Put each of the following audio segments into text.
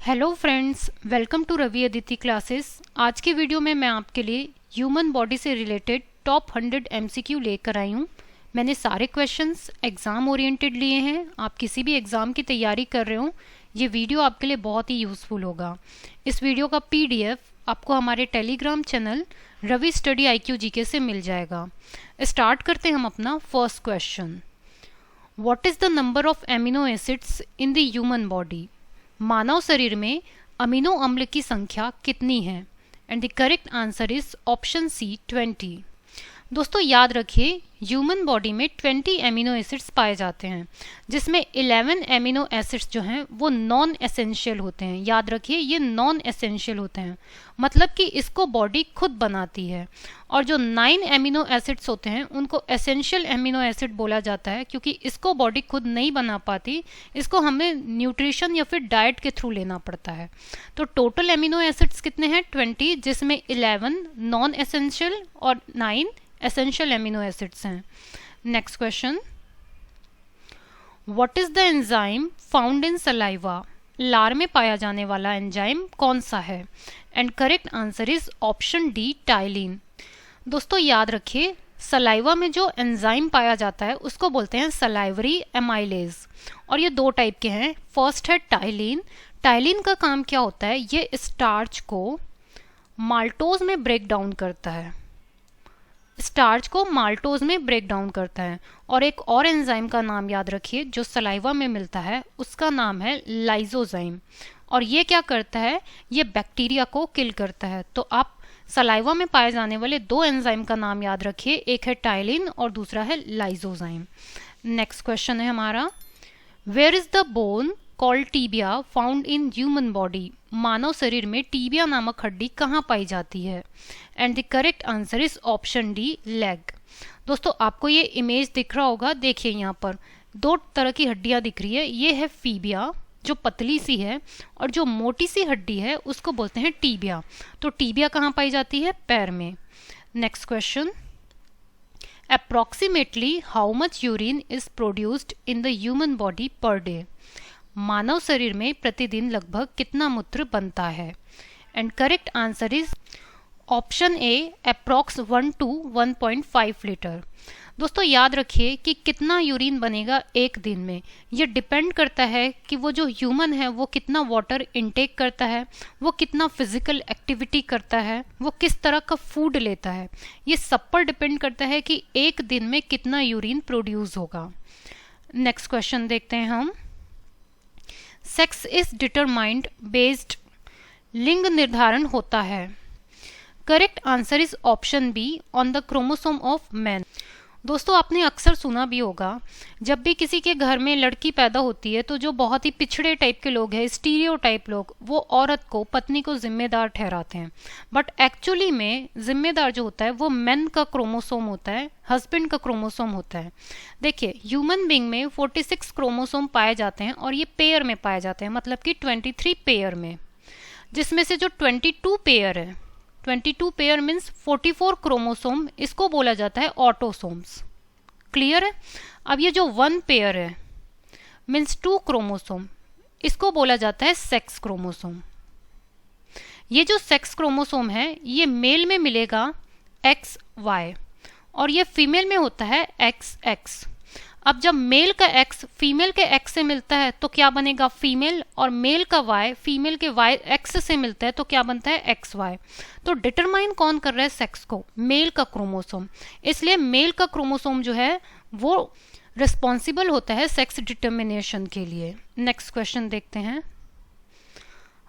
Hello friends, welcome to Ravi Aditi classes. आज की video में मैं आपके लिए ह्यूमन बॉडी से रिलेटेड टॉप 100 एमसीक्यू लेकर आई हूँ। मैंने सारे क्वेश्चंस एग्ज़ाम ओरिएंटेड लिए हैं। आप किसी भी एग्ज़ाम की तैयारी कर रहे हो, ये वीडियो आपके लिए बहुत ही यूज़फुल होगा। इस वीडियो का PDF आपको हमारे Telegram channel Ravi study IQ GK से मिल जाएगा। स्टार्ट करते हैं हम अपना first question. What is the number of amino acids in the human body? मानव शरीर में अमीनो अम्ल की संख्या कितनी है? And the correct answer is option C 20। दोस्तों याद रखिए, ह्यूमन बॉडी में 20 एमिनो एसिड्स पाए जाते हैं, जिसमें 11 एमिनो एसिड्स जो हैं वो नॉन एसेंशियल होते हैं। याद रखिए, ये नॉन एसेंशियल होते हैं, मतलब कि इसको बॉडी खुद बनाती है। और जो 9 एमिनो एसिड्स होते हैं उनको एसेंशियल एमिनो एसिड बोला जाता है, क्योंकि इसको बॉडी खुद नहीं बना पाती, इसको हमें न्यूट्रिशन या फिर डाइट के थ्रू लेना पड़ता है। तो टोटल एमिनो एसिड्स कितने हैं? 20, जिसमें 11 नॉन एसेंशियल और 9 एसेंशियल एमिनो एसिड्स हैं। Next question, what is the enzyme found in saliva? लार में पाया जाने वाला एंजाइम कौन सा है? And correct answer is option D, ptyalin. दोस्तों याद रखिए, सलाइवा में जो एंजाइम पाया जाता है उसको बोलते हैं सलाइवरी एमाइलेज, और ये दो टाइप के हैं। फर्स्ट है टाइलिन। टाइलिन का काम क्या होता है? ये स्टार्च को माल्टोज में ब्रेक डाउन करता है, स्टार्च को माल्टोज में ब्रेक डाउन करता है। और एक और एंजाइम का नाम याद रखिए जो सलाइवा में मिलता है, उसका नाम है लाइजोजाइम। और ये क्या करता है? ये बैक्टीरिया को किल करता है। तो आप सलाइवा में पाए जाने वाले दो एंजाइम का नाम याद रखिए, एक है टाइलिन और दूसरा है लाइजोजाइम। नेक्स्ट क्वेश्चन है हमारा, where is the bone called tibia found in human body? मानव शरीर में टीबिया नामक हड्डी कहाँ पाई जाती है? And the correct answer is option D, leg. दोस्तों आपको ये इमेज दिख रहा होगा, देखिए यहाँ पर दो तरह की हड्डियाँ दिख रही है। ये है फीबिया जो पतली सी है, और जो मोटी सी हड्डी है उसको बोलते हैं टीबिया। तो टीबिया कहाँ पाई जाती है? पैर में। Next question, approximately how much urine is produced in the human body per day? मानव शरीर में प्रतिदिन लगभग कितना मूत्र बनता है? And correct answer is option A, approx 1 to 1.5 litre. दोस्तों याद रखिए कि कितना यूरिन बनेगा एक दिन में, ये डिपेंड करता है कि वो जो ह्यूमन है वो कितना वाटर इनटेक करता है, वो कितना फिजिकल एक्टिविटी करता है, वो किस तरह का फूड लेता है। ये सब पर डिपेंड करता है कि एक दिन में कितना यूरिन प्रोड्यूस होगा। नेक्स्ट क्वेश्चन देखते हैं हम, सेक्स इज डिटरमाइंड बेस्ड, लिंग निर्धारण होता है। Correct answer is option B, on the chromosome of man. दोस्तों आपने अक्सर सुना भी होगा, जब भी किसी के घर में लड़की पैदा होती है तो जो बहुत ही पिछड़े टाइप के लोग हैं, स्टीरियोटाइप लोग, वो औरत को, पत्नी को जिम्मेदार ठहराते हैं। बट एक्चुअली में जिम्मेदार जो होता है वो मैन का क्रोमोसोम होता है, हस्बैंड का क्रोमोसोम होता है। देखिए ह्यूमन बींग में 46 क्रोमोसोम पाए जाते हैं, और ये पेयर में पाए जाते हैं, मतलब कि 23 पेयर में, जिसमें से जो 22 पेयर है, 22 पेयर मीन्स 44 क्रोमोसोम, इसको बोला जाता है ऑटोसोम्स। क्लियर है? अब ये जो 1 पेयर है मीन्स 2 क्रोमोसोम, इसको बोला जाता है सेक्स क्रोमोसोम। ये जो सेक्स क्रोमोसोम है ये मेल में मिलेगा XY, और ये फीमेल में होता है XX। अब जब मेल का X फीमेल के X से मिलता है तो क्या बनेगा? फीमेल। और मेल का Y फीमेल के Y X से मिलता है तो क्या बनता है? XY। तो डिटरमाइन कौन कर रहा है सेक्स को? मेल का क्रोमोसोम। इसलिए मेल का क्रोमोसोम जो है वो रिस्पॉन्सिबल होता है सेक्स डिटर्मिनेशन के लिए। नेक्स्ट क्वेश्चन देखते हैं,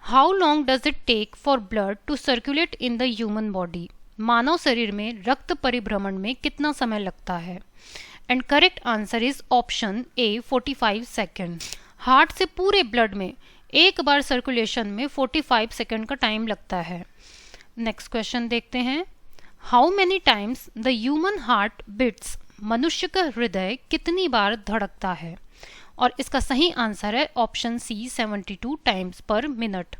how long does it take for blood to circulate in the human body? मानव शरीर में रक्त परिभ्रमण में कितना समय लगता है? And correct answer is option A, 45 second. Heart से पूरे ब्लड में एक बार सर्कुलेशन में 45 सेकेंड का टाइम लगता है। नेक्स्ट क्वेश्चन देखते हैं, how many times the human heart beats? मनुष्य का हृदय कितनी बार धड़कता है? और इसका सही आंसर है option C, 72 times per minute.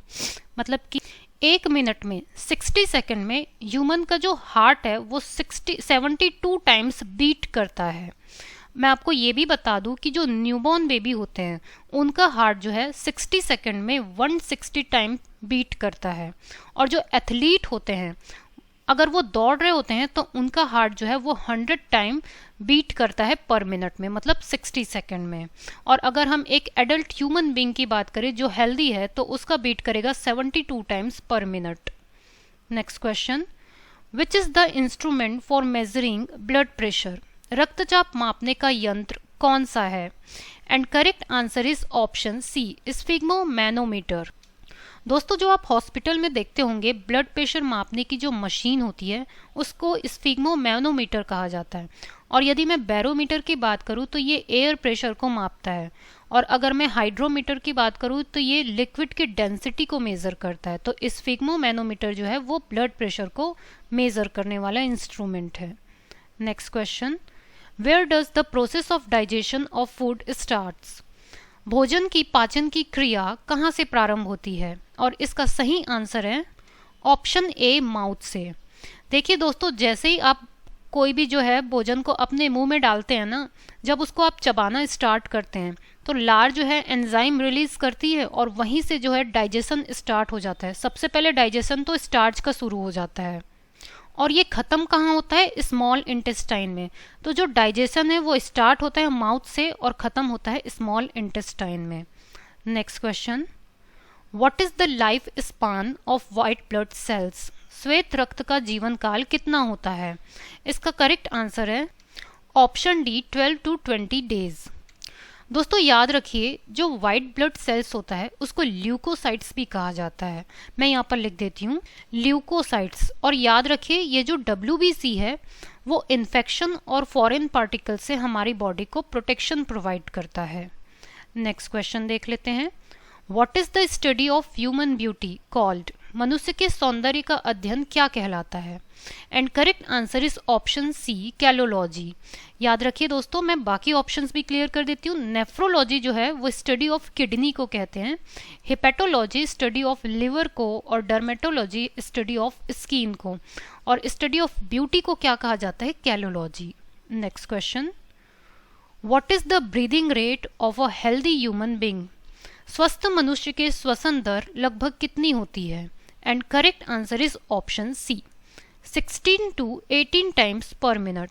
मतलब कि एक मिनट में 60 सेकेंड में ह्यूमन का जो हार्ट है वो 72 टाइम्स बीट करता है। मैं आपको ये भी बता दूं कि जो न्यूबॉर्न बेबी होते हैं उनका हार्ट जो है 60 सेकंड में 160 टाइम बीट करता है, और जो एथलीट होते हैं अगर वो दौड़ रहे होते हैं तो उनका हार्ट जो है वो 100 टाइम बीट करता है पर मिनट में, मतलब 60 सेकंड में। और अगर हम एक एडल्ट ह्यूमन बीइंग की बात करें जो हेल्दी है तो उसका बीट करेगा 72 times per minute. Next question, which is the instrument for measuring blood pressure? रक्तचाप मापने का यंत्र कौन सा है? And correct answer is option C, sphygmomanometer. दोस्तों जो आप हॉस्पिटल में देखते होंगे ब्लड प्रेशर मापने की जो मशीन होती है उसको स्फिग्मोमैनोमीटर कहा जाता है। और यदि मैं बैरोमीटर की बात करूं तो ये एयर प्रेशर को मापता है, और अगर मैं हाइड्रोमीटर की बात करूं तो ये लिक्विड की डेंसिटी को मेजर करता है। तो स्फिग्मोमैनोमीटर जो है वो ब्लड प्रेशर को मेजर करने वाला इंस्ट्रूमेंट है। Next question, where does the process of digestion of food starts? भोजन की पाचन की क्रिया कहाँ से प्रारंभ होती है? और इसका सही आंसर है ऑप्शन ए, माउथ से। देखिए दोस्तों, जैसे ही आप कोई भी जो है भोजन को अपने मुंह में डालते हैं ना, जब उसको आप चबाना स्टार्ट करते हैं तो लार जो है एंजाइम रिलीज करती है और वहीं से जो है डाइजेशन स्टार्ट हो जाता है। सबसे पहले डाइजेशन तो स्टार्च का शुरू हो जाता है, और ये खत्म कहाँ होता है? स्मॉल इंटेस्टाइन में। तो जो डाइजेशन है वो स्टार्ट होता है माउथ से और खत्म होता है स्मॉल इंटेस्टाइन में। Next question, what is the life span of white blood cells? श्वेत रक्त का जीवन काल कितना होता है? इसका करेक्ट आंसर है ऑप्शन डी, 12 to 20 डेज। दोस्तों याद रखिए, जो व्हाइट ब्लड सेल्स होता है उसको ल्यूकोसाइट्स भी कहा जाता है। मैं यहाँ पर लिख देती हूँ ल्यूकोसाइट्स। और याद रखिए ये जो WBC है वो इन्फेक्शन और फॉरेन पार्टिकल से हमारी बॉडी को प्रोटेक्शन प्रोवाइड करता है। नेक्स्ट क्वेश्चन देख लेते हैं, what is the study of human beauty called? मनुष्य के सौंदर्य का अध्ययन क्या कहलाता है? And correct answer is option C, calology. याद रखिए दोस्तों, मैं बाकी ऑप्शंस भी क्लियर कर देती हूँ। नेफ्रोलॉजी जो है वो स्टडी ऑफ किडनी को कहते हैं, हेपेटोलॉजी स्टडी ऑफ लिवर को, और डर्मेटोलॉजी स्टडी ऑफ स्किन को, और स्टडी ऑफ ब्यूटी को क्या कहा जाता है? Calology. Next question, what is the breathing rate of a healthy human being? स्वस्थ मनुष्य के श्वसन दर लगभग कितनी होती है? And correct answer is option C, 16 to 18 times per minute.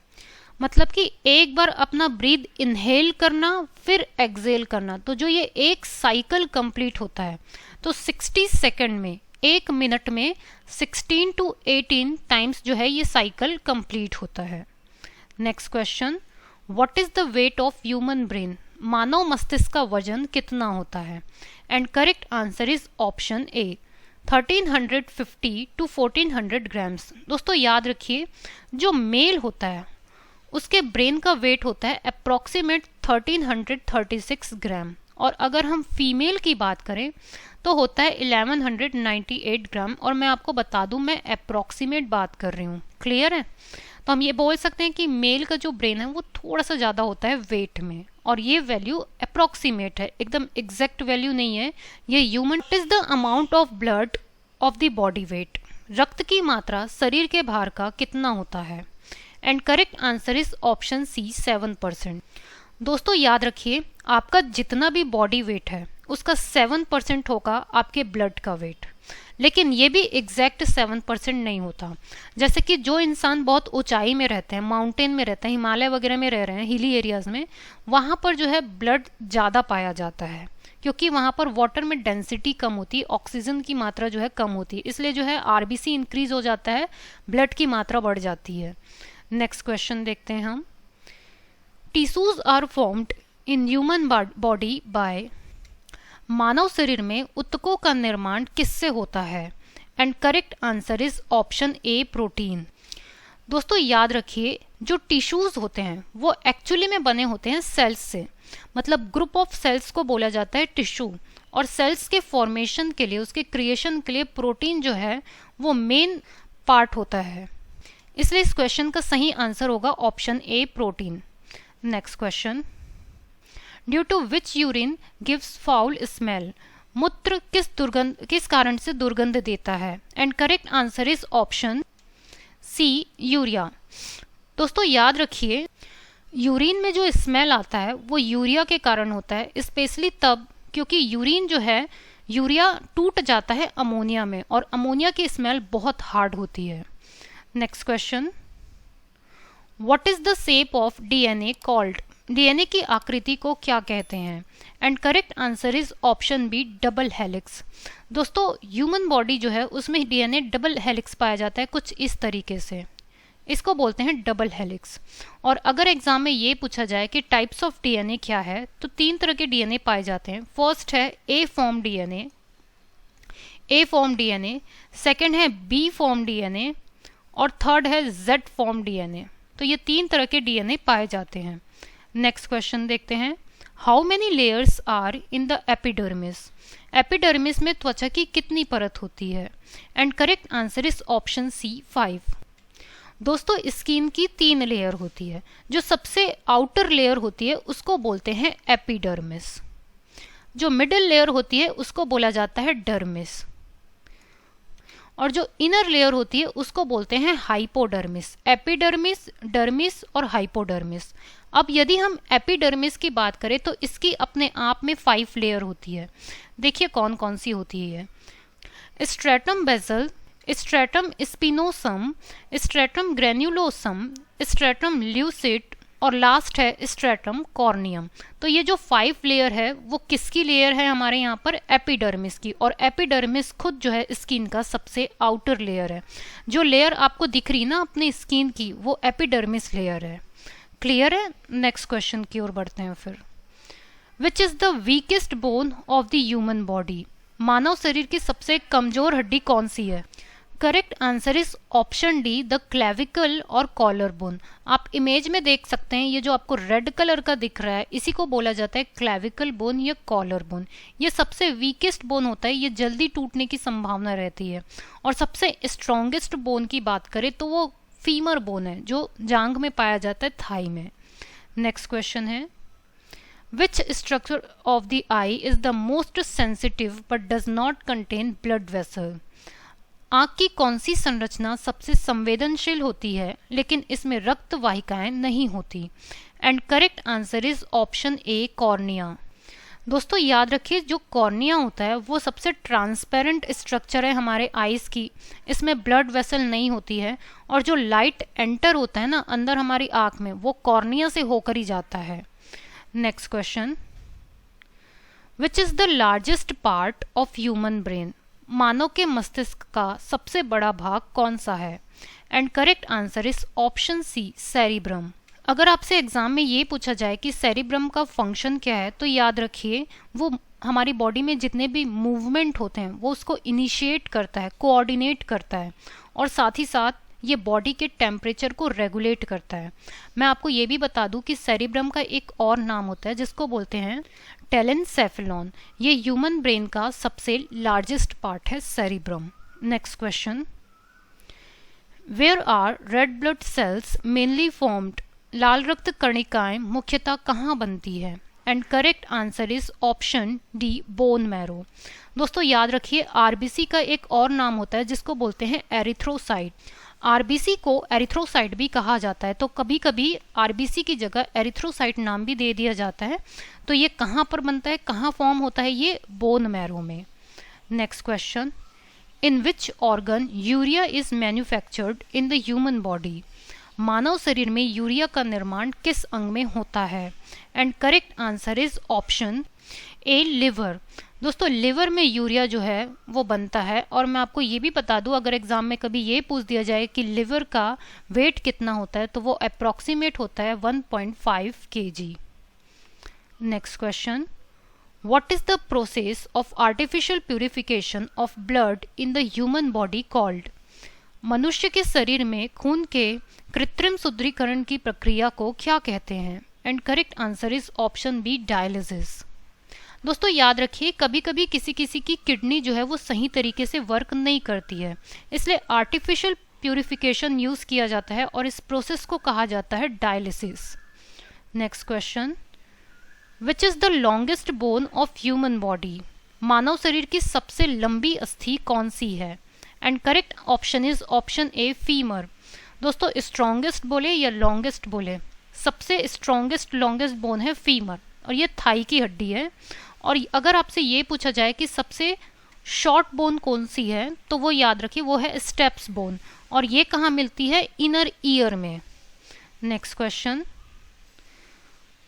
मतलब कि एक बार अपना ब्रीद इनहेल करना फिर एक्सेल करना, तो जो ये एक साइकिल कंप्लीट होता है तो 60 सेकंड में, एक मिनट में 16 to 18 टाइम्स जो है ये साइकिल कंप्लीट होता है। Next question, what is the weight of human brain? मानव मस्तिष्क का वजन कितना होता है? And correct answer is option A, 1350 to 1400 grams. दोस्तों याद रखिए, जो मेल होता है उसके ब्रेन का वेट होता है अप्रॉक्सीमेट 1336 ग्राम, और अगर हम फीमेल की बात करें तो होता है 1198 ग्राम। और मैं आपको बता दूं, मैं अप्रॉक्सीमेट बात कर रही हूँ, क्लियर है? तो हम ये बोल सकते हैं कि मेल का जो ब्रेन है वो थोड़ा सा ज़्यादा होता है वेट में, और ये वैल्यू अप्रॉक्सीमेट है, एकदम एग्जैक्ट वैल्यू नहीं है ये human. Is the amount of blood of the body weight? रक्त की मात्रा शरीर के भार का कितना होता है? And correct answer is option C, 7%। दोस्तों याद रखिए, आपका जितना भी बॉडी वेट है उसका 7% होगा आपके ब्लड का वेट, लेकिन ये भी एग्जैक्ट 7% नहीं होता। जैसे कि जो इंसान बहुत ऊंचाई में रहते हैं, माउंटेन में रहते हैं, हिमालय वगैरह में रह रहे हैं, हिली एरियाज में, वहाँ पर जो है ब्लड ज़्यादा पाया जाता है, क्योंकि वहाँ पर वाटर में डेंसिटी कम होती है, ऑक्सीजन की मात्रा जो है कम होती है, इसलिए जो है RBC इंक्रीज हो जाता है, ब्लड की मात्रा बढ़ जाती है। नेक्स्ट क्वेश्चन देखते हैं हम, tissues are formed in human body by? मानव शरीर में ऊतकों का निर्माण किससे होता है? And correct answer is option A, protein. दोस्तों याद रखिए, जो टिश्यूज होते हैं वो एक्चुअली में बने होते हैं सेल्स से, मतलब ग्रुप ऑफ सेल्स को बोला जाता है टिश्यू, और सेल्स के फॉर्मेशन के लिए, उसके क्रिएशन के लिए प्रोटीन जो है वो मेन पार्ट होता है, इसलिए इस क्वेश्चन का सही आंसर होगा option A, protein. Next question, due to which urine gives foul smell? मूत्र किस कारण से दुर्गंध देता है? And correct answer is option C, urea. दोस्तों याद रखिए, यूरिन में जो स्मेल आता है वो यूरिया के कारण होता है, स्पेशली तब क्योंकि यूरिन जो है यूरिया टूट जाता है अमोनिया में और अमोनिया की स्मेल बहुत हार्ड होती है। Next question, what is the shape of DNA called? DNA की आकृति को क्या कहते हैं? And correct answer is option B, double helix. दोस्तों ह्यूमन बॉडी जो है उसमें डीएनए डबल हेलिक्स पाया जाता है कुछ इस तरीके से, इसको बोलते हैं डबल हेलिक्स। और अगर एग्जाम में ये पूछा जाए कि टाइप्स ऑफ डीएनए क्या है तो 3 तरह के डीएनए पाए जाते हैं। फर्स्ट है ए फॉर्म डीएनए, सेकंड है बी फॉर्म डीएनए और थर्ड है जेड फॉर्म डीएनए। तो ये 3 तरह के डीएनए पाए जाते हैं। नेक्स्ट क्वेश्चन देखते हैं, how many layers are in the epidermis? Epidermis में त्वचा की कितनी परत होती है? And correct answer is option C, 5। दोस्तों स्किन की 3 लेयर होती है, जो सबसे आउटर लेयर होती है उसको बोलते हैं एपिडर्मिस, जो मिडिल लेयर होती है उसको बोला जाता है डर्मिस, और जो इनर लेयर होती है उसको बोलते हैं हाइपोडर्मिस। एपिडर्मिस, डर्मिस और हाइपोडर्मिस। अब यदि हम एपिडर्मिस की बात करें तो इसकी अपने आप में 5 लेयर होती है। देखिए कौन कौन सी होती है, stratum basale, stratum spinosum, stratum granulosum, stratum lucidum और लास्ट है स्ट्रेटम कॉर्नियम। तो ये जो 5 लेयर है वो किसकी लेयर है? हमारे यहाँ पर एपिडर्मिस की। और एपिडर्मिस खुद जो है स्किन का सबसे आउटर लेयर है। जो लेयर आपको दिख रही ना अपनी स्किन की वो एपिडर्मिस लेयर है। क्लियर है? नेक्स्ट क्वेश्चन की ओर बढ़ते हैं फिर। Which is the weakest bone of the human body? मानव शरीर की सबसे कमजोर हड्डी कौन सी है? Correct answer is option D, the clavicle और कॉलर बोन। आप इमेज में देख सकते हैं ये जो आपको रेड कलर का दिख रहा है इसी को बोला जाता है क्लेविकल बोन या कॉलर बोन। ये सबसे वीकेस्ट बोन होता है, ये जल्दी टूटने की संभावना रहती है। और सबसे स्ट्रॉन्गेस्ट बोन की बात करें तो वो फीमर बोन है जो जांग में पाया जाता है, थाई में। नेक्स्ट क्वेश्चन है, which structure of the I is the most sensitive but does not contain blood vessel? आंख की कौन सी संरचना सबसे संवेदनशील होती है लेकिन इसमें रक्त वाहिकाएं नहीं होती? And correct answer is option A, cornea. दोस्तों याद रखिए जो कॉर्निया होता है वो सबसे ट्रांसपेरेंट स्ट्रक्चर है हमारे आईज की, इसमें ब्लड वेसल नहीं होती है। और जो लाइट एंटर होता है ना अंदर हमारी आंख में वो कॉर्निया से होकर ही जाता है। Next question, which is the largest part of human brain? मानव के मस्तिष्क का सबसे बड़ा भाग कौन सा है? And correct answer is option C, cerebrum. अगर आपसे एग्जाम में ये पूछा जाए कि सेरिब्रम का फंक्शन क्या है तो याद रखिए वो हमारी बॉडी में जितने भी मूवमेंट होते हैं वो उसको इनिशिएट करता है, कोऑर्डिनेट करता है और साथ ही साथ ये बॉडी के टेम्परेचर को रेगुलेट करता है। मैं आपको ये भी बता दूं कि सेरिब्रम का एक और नाम होता है जिसको बोलते हैं टेलेनसेफेलॉन। ये ह्यूमन ब्रेन का सबसे लार्जेस्ट पार्ट है cerebrum. Next question, where are red blood cells mainly formed? लाल रक्त कणिकाएं मुख्यतः कहाँ बनती है? And correct answer is option D, bone marrow. दोस्तों याद रखिए आरबीसी का एक और नाम होता है जिसको बोलते हैं एरिथ्रोसाइट। आरबीसी को एरिथ्रोसाइट भी कहा जाता है, तो कभी कभी आरबीसी की जगह एरिथ्रोसाइट नाम भी दे दिया जाता है। तो ये कहाँ पर बनता है, कहाँ फॉर्म होता है? ये बोन मैरो में। Next question, in which organ urea is manufactured in the human body? मानव शरीर में यूरिया का निर्माण किस अंग में होता है? And correct answer is option A, liver. दोस्तों लिवर में यूरिया जो है वो बनता है। और मैं आपको ये भी बता दूं अगर एग्जाम में कभी ये पूछ दिया जाए कि लिवर का वेट कितना होता है तो वो अप्रॉक्सीमेट होता है 1.5 kg। Next question, what is the process of artificial purification of blood in the human body called? मनुष्य के शरीर में खून के कृत्रिम शुद्धिकरण की प्रक्रिया को क्या कहते हैं? And correct answer is option B, dialysis. दोस्तों याद रखिए कभी कभी किसी किसी की किडनी जो है वो सही तरीके से वर्क नहीं करती है, इसलिए आर्टिफिशियल प्यूरिफिकेशन यूज किया जाता है और इस प्रोसेस को कहा जाता है dialysis. Next question, which is the longest bone of human body? मानव शरीर की सबसे लंबी अस्थि कौन सी है? And correct option is option A, femur. दोस्तों स्ट्रॉन्गेस्ट बोले या लॉन्गेस्ट बोले? सबसे स्ट्रॉन्गेस्ट लॉन्गेस्ट बोन है फीमर, और ये थाई की हड्डी है। और अगर आपसे ये पूछा जाए कि सबसे शॉर्ट बोन कौन सी है, तो वो याद रखिए वो है स्टेप्स बोन, और ये कहाँ मिलती है, इनर ईयर में। Next question,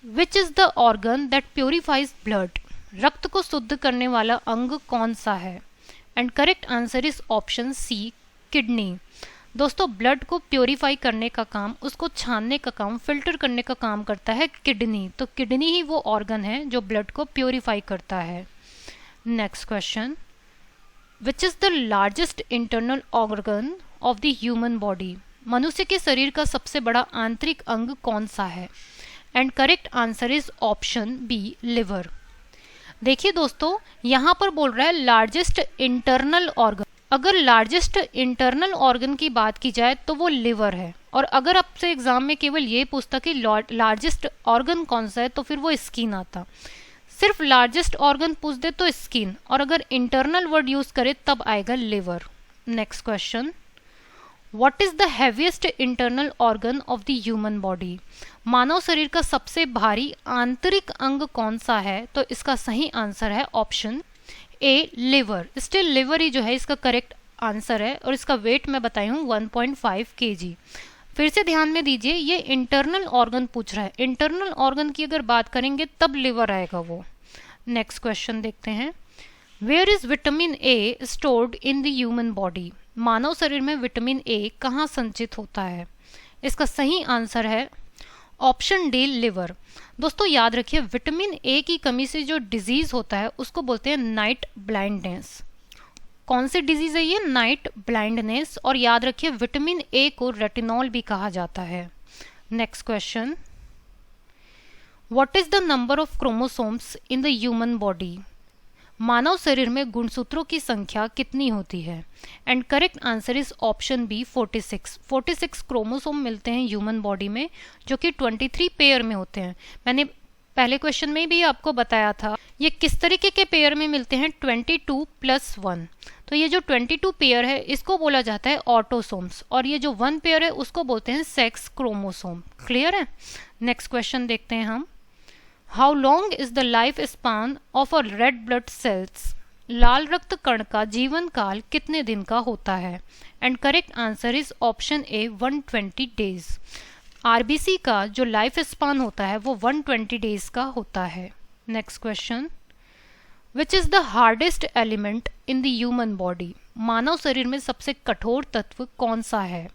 which is the organ that purifies blood, रक्त को शुद्ध करने वाला अंग कौन सा है? And correct answer is option C, kidney. दोस्तों ब्लड को प्योरीफाई करने का काम, उसको छानने का काम, फिल्टर करने का काम करता है किडनी। तो किडनी ही वो ऑर्गन है जो ब्लड को प्योरीफाई करता है। Next question, which is the largest internal organ of the human body, मनुष्य के शरीर का सबसे बड़ा आंतरिक अंग कौन सा है? And correct answer is option B, liver. देखिए दोस्तों यहाँ पर बोल रहा है लार्जेस्ट इंटरनल ऑर्गन। अगर लार्जेस्ट इंटरनल ऑर्गन की बात की जाए तो वो लिवर है, और अगर आपसे एग्जाम में केवल ये पूछता कि लार्जेस्ट ऑर्गन कौन सा है तो फिर वो स्किन आता। सिर्फ लार्जेस्ट ऑर्गन पूछ दे तो स्किन, और अगर इंटरनल वर्ड यूज करे तब आएगा liver. Next question, what is the heaviest internal organ of the human body, मानव शरीर का सबसे भारी आंतरिक अंग कौन सा है? तो इसका सही आंसर है option A, liver. Still liver ही जो है इसका करेक्ट आंसर है, और इसका वेट मैं बताई हूँ 1.5 kg। फिर से ध्यान में दीजिए, ये इंटरनल ऑर्गन पूछ रहा है, इंटरनल ऑर्गन की अगर बात करेंगे तब लिवर आएगा वो। नेक्स्ट क्वेश्चन देखते हैं, where is vitamin A stored in the human body, मानव शरीर में विटामिन ए कहाँ संचित होता है? इसका सही आंसर है ऑप्शन डी, लिवर। दोस्तों याद रखिए विटामिन ए की कमी से जो डिजीज होता है उसको बोलते हैं नाइट ब्लाइंडनेस। कौन सी डिजीज है ये? Night blindness. और याद रखिए विटामिन ए को रेटिनॉल भी कहा जाता है। Next question, what is the number of chromosomes in the human body, मानव शरीर में गुणसूत्रों की संख्या कितनी होती है? And correct answer is option B, 46। 46 chromosome मिलते हैं ह्यूमन बॉडी में, जो कि 23 पेयर में होते हैं। मैंने पहले क्वेश्चन में भी आपको बताया था ये किस तरीके के पेयर में मिलते हैं, 22+1। तो ये जो 22 पेयर है इसको बोला जाता है ऑटोसोम्स, और ये जो 1 पेयर है उसको बोलते हैं सेक्स क्रोमोसोम। क्लियर है? नेक्स्ट क्वेश्चन देखते हैं हम, how long is the life span of a red blood cells, लाल रक्त कण का जीवन काल कितने दिन का होता है? And correct answer is option A, 120 days. RBC का जो लाइफ स्पान होता है वो 120 डेज का होता है। Next question, which is the hardest element in the human body, मानव शरीर में सबसे कठोर तत्व कौन सा है?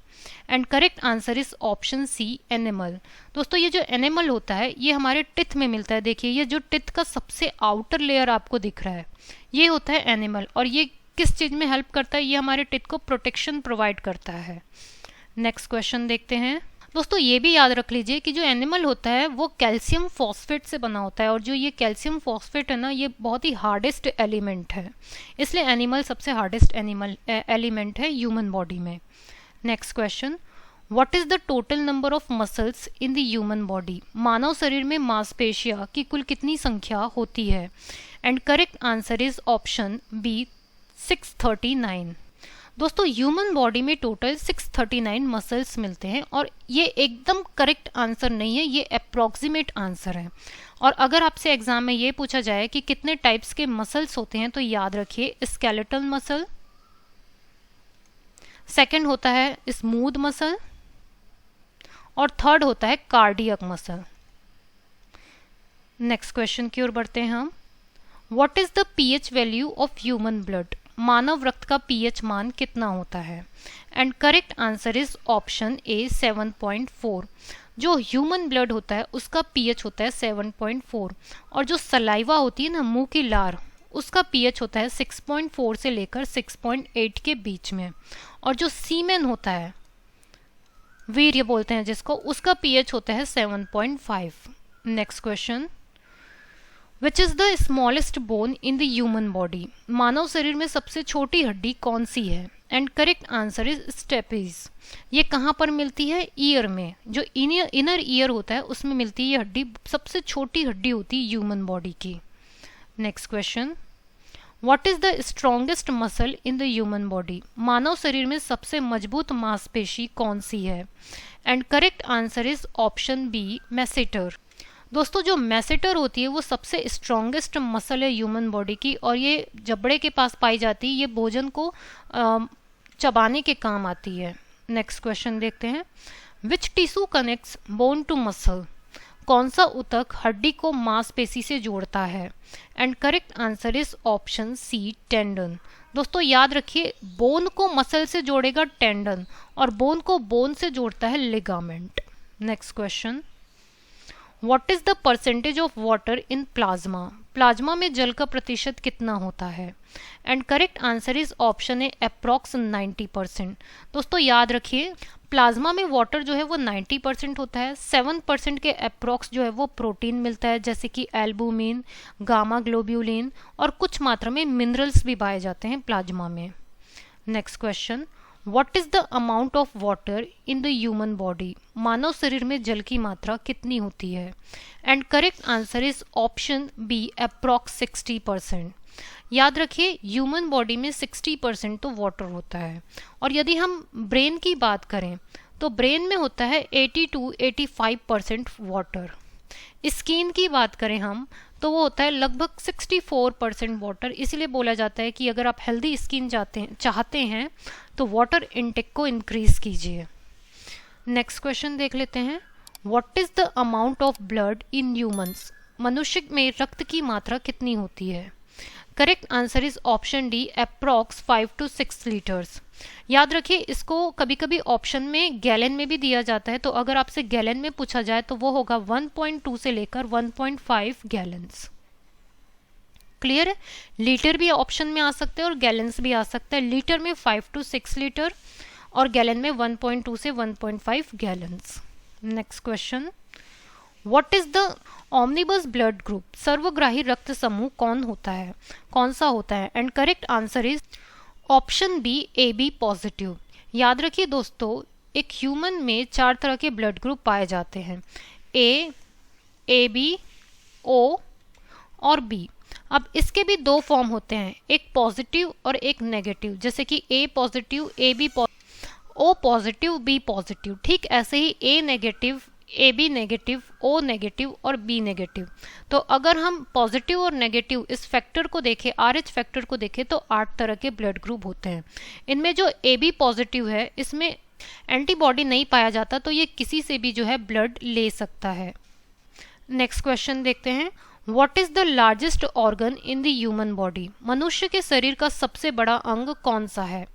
And correct answer is option C, enamel. दोस्तों ये जो एनिमल होता है ये हमारे टिथ में मिलता है। देखिए ये जो टिथ का सबसे आउटर लेयर आपको दिख रहा है ये होता है एनिमल, और ये किस चीज में हेल्प करता है? ये हमारे टिथ को प्रोटेक्शन प्रोवाइड करता है। नेक्स्ट क्वेश्चन देखते हैं। दोस्तों ये भी याद रख लीजिए कि जो एनिमल होता है वो कैल्शियम फॉस्फेट से बना होता है, और जो ये कैल्शियम फॉस्फेट है ना ये बहुत ही हार्डेस्ट एलिमेंट है, इसलिए एनिमल सबसे हार्डेस्ट एलिमेंट है ह्यूमन बॉडी में। Next question, what is the total number of muscles in the human body, मानव शरीर में मांसपेशियां की कुल कितनी संख्या होती है? And correct answer is option B, 639। दोस्तों ह्यूमन बॉडी में टोटल 639 मसल्स मिलते हैं, और ये एकदम करेक्ट आंसर नहीं है, ये अप्रॉक्सीमेट आंसर है। और अगर आपसे एग्जाम में ये पूछा जाए कि कितने टाइप्स के मसल्स होते हैं तो याद रखिए स्केलेटल मसल, सेकंड होता है स्मूथ मसल, और थर्ड होता है कार्डियक मसल। नेक्स्ट क्वेश्चन की ओर बढ़ते हैं हम, what is the pH value of human blood, मानव रक्त का पीएच मान कितना होता है? And correct answer is option A, 7.4। जो ह्यूमन ब्लड होता है उसका पीएच होता है 7.4, और जो सलाइवा होती है ना, मुंह की लार, उसका पीएच होता है 6.4 से लेकर 6.8 के बीच में। और जो सीमेन होता है, वीर्य बोलते हैं जिसको, उसका पीएच होता है 7.5। Next question, which is the smallest bone in the human body, मानव शरीर में सबसे छोटी हड्डी कौन सी है? And correct answer is stapes. ये कहाँ पर मिलती है? ईयर में, जो इनर ईयर होता है उसमें मिलती है ये हड्डी, सबसे छोटी हड्डी होती है ह्यूमन बॉडी की। Next question, what is the strongest muscle in the human body? मानव शरीर में सबसे मजबूत मांसपेशी कौन सी है? And correct answer is option B, masseter. दोस्तों जो मैसेटर होती है वो सबसे स्ट्रॉन्गेस्ट मसल है ह्यूमन बॉडी की, और ये जबड़े के पास पाई जाती है। ये भोजन को चबाने के काम आती है। नेक्स्ट क्वेश्चन देखते हैं। Which tissue connects bone to muscle? कौन सा ऊतक हड्डी को मांसपेशी से जोड़ता है? And correct answer is option C, tendon. दोस्तों याद रखिए, बोन को मसल से जोड़ेगा टेंडन, और बोन को बोन से जोड़ता है ligament. Next question. What is the percentage of water in plasma? Plasma में जल का प्रतिशत कितना होता है? And correct answer is option A, approx 90%। दोस्तों याद रखिए, प्लाज्मा में वाटर जो है वो 90% होता है। 7% के अप्रॉक्स जो है वो प्रोटीन मिलता है, जैसे कि एल्बुमिन, गामा ग्लोब्यूलिन, और कुछ मात्रा में मिनरल्स भी पाए जाते हैं प्लाज्मा में। Next question. What is the amount of water in the human body? मानव शरीर में जल की मात्रा कितनी होती है? And correct answer is option B, approx 60%। याद रखिए, ह्यूमन बॉडी में 60% तो वाटर होता है, और यदि हम ब्रेन की बात करें तो ब्रेन में होता है 80 to 85% वाटर। स्किन की बात करें हम तो वो होता है लगभग 64% वाटर। इसलिए बोला जाता है कि अगर आप हेल्दी स्किन चाहते हैं तो वाटर इनटेक को इंक्रीज कीजिए। नेक्स्ट क्वेश्चन देख लेते हैं। What is the amount of blood in humans? मनुष्य में रक्त की मात्रा कितनी होती है? Correct answer is option D, approx 5 to 6 litres. याद रखिए, इसको कभी कभी ऑप्शन में गैलन में भी दिया जाता है, तो अगर आपसे गैलन में पूछा जाए तो वो होगा 1.2 से लेकर 1.5 गैलन्स। क्लियर है? लीटर भी ऑप्शन में आ सकते हैं और गैलन्स भी आ सकता है। लीटर में 5 to 6 लीटर और गैलन में 1.2 से 1.5 gallons. Next question. What is the omnibus blood group? सर्वग्राही रक्त समूह कौन सा होता है? And correct answer is option B, A B positive. याद रखिए दोस्तों, एक ह्यूमन में 4 तरह के ब्लड ग्रुप पाए जाते हैं, ए बी, ओ और बी। अब इसके भी 2 फॉर्म होते हैं, एक पॉजिटिव और एक नेगेटिव। जैसे कि A positive, A B O positive, B positive. ठीक ऐसे ही A negative, A B negative, O negative और बी नेगेटिव। तो अगर हम पॉजिटिव और नेगेटिव इस फैक्टर को देखें, RH फैक्टर को देखें, तो 8 तरह के ब्लड ग्रुप होते हैं। इनमें जो ए बी पॉजिटिव है, इसमें एंटीबॉडी नहीं पाया जाता, तो ये किसी से भी जो है ब्लड ले सकता है। नेक्स्ट क्वेश्चन देखते हैं। What is the largest organ in the human body? मनुष्य के शरीर का सबसे बड़ा अंग कौन सा है?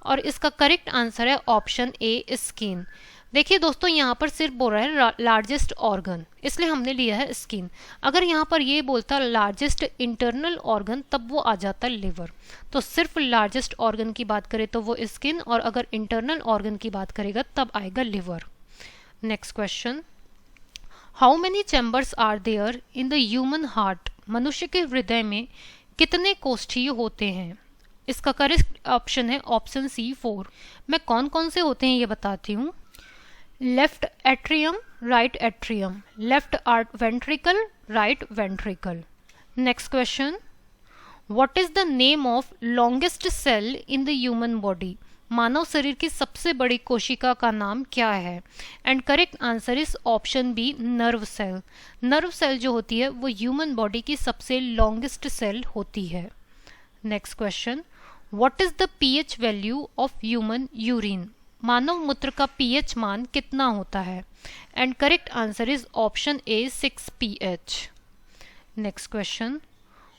और इसका करेक्ट आंसर है ऑप्शन ए, स्किन। देखिए दोस्तों, यहाँ पर सिर्फ बोल रहा है लार्जेस्ट ऑर्गन, इसलिए हमने लिया है स्किन। अगर यहाँ पर ये बोलता लार्जेस्ट इंटरनल ऑर्गन, तब वो आ जाता लिवर। तो सिर्फ लार्जेस्ट ऑर्गन की बात करें तो वो स्किन, और अगर इंटरनल ऑर्गन की बात करेगा तब आएगा liver. Next question. How many chambers are there in the human heart? मनुष्य के हृदय में कितने कोष्ठीय होते हैं? इसका करेक्ट ऑप्शन है ऑप्शन सी, 4। मैं कौन कौन से होते हैं ये बताती हूँ। Left atrium, right atrium, left ventricle, right ventricle. Next question. What is the name of longest cell in the human body? मानव शरीर की सबसे बड़ी कोशिका का नाम क्या है? And correct answer is option B, nerve cell. Nerve cell जो होती है वो ह्यूमन बॉडी की सबसे लॉन्गेस्ट सेल होती है। Next question. What is the pH value of human urine? मानव मूत्र का pH मान कितना होता है? And correct answer is option A, 6 pH। Next question.